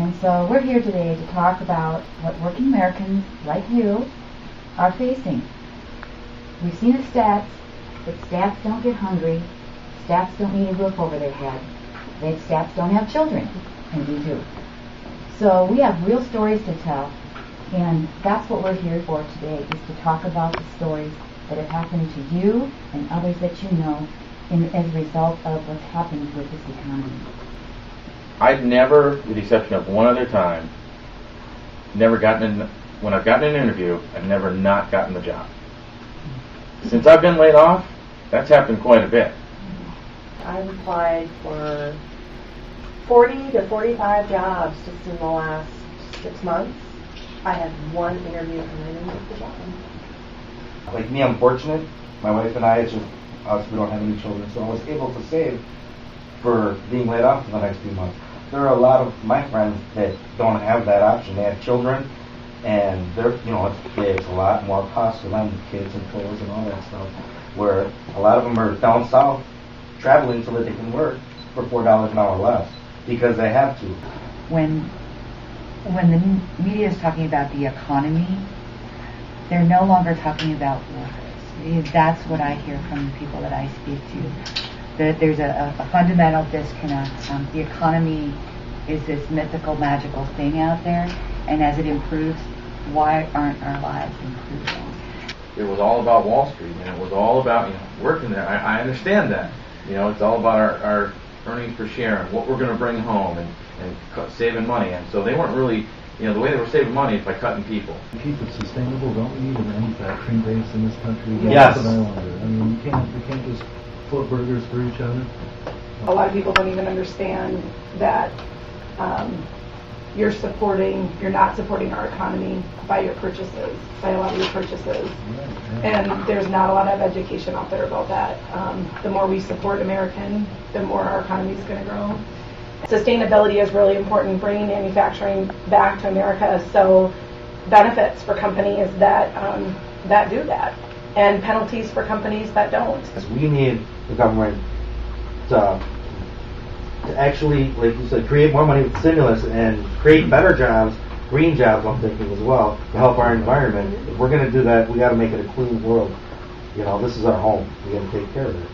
And so we're here today to talk about what working Americans like you are facing. We've seen the stats, but stats don't get hungry. Stats don't need a roof over their head. Stats don't have children, and we do. So we have real stories to tell, and that's what we're here for today, is to talk about the stories that have happened to you and others that you know as a result of what's happened with this economy. I've never, with the exception of one other time, when I've gotten an interview, I've never not gotten the job. Since I've been laid off, that's happened quite a bit. I've applied for 40 to 45 jobs just in the last 6 months. I had one interview and I didn't get the job. Like me, I'm fortunate. My wife and I, we don't have any children, so I was able to save for being laid off for the next few months. There are a lot of my friends that don't have that option. They have children, and it's a lot more cost for them with kids and clothes and all that stuff. Where a lot of them are down south traveling so that they can work for $4 an hour less because they have to. When the media is talking about the economy, they're no longer talking about workers. That's what I hear from the people that I speak to. That there's a fundamental disconnect. The economy is this mythical, magical thing out there, and as it improves, why aren't our lives improving? It was all about Wall Street, and it was all about working there. I understand that. It's all about our earnings per share and what we're going to bring home and saving money. And so they weren't really, the way they were saving money is by cutting people. To keep it sustainable, don't we need a manufacturing base in this country? Yes. That's what I wonder. I mean, we can't just flip burgers for each other. A lot of people don't even understand that you're not supporting our economy by your purchases, by a lot of your purchases. And there's not a lot of education out there about that. The more we support American, the more our economy is going to grow. Sustainability is really important, bringing manufacturing back to America. So benefits for companies that do that, and penalties for companies that don't. We need the government to actually, like you said, create more money with stimulus and create better jobs, green jobs, I'm thinking as well, to help our environment. If we're going to do that, we got to make it a clean world. This is our home. We got to take care of it.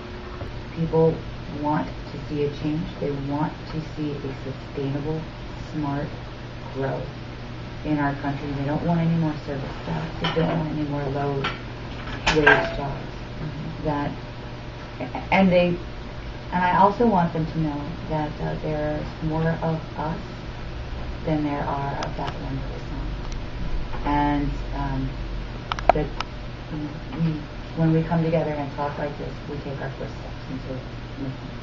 People want to see a change. They want to see a sustainable, smart growth in our country. They don't want any more service jobs. They don't want any more low-wage jobs. And I also want them to know that there's more of us than there are of that 1%. And that when we come together and talk like this, we take our first steps into movement.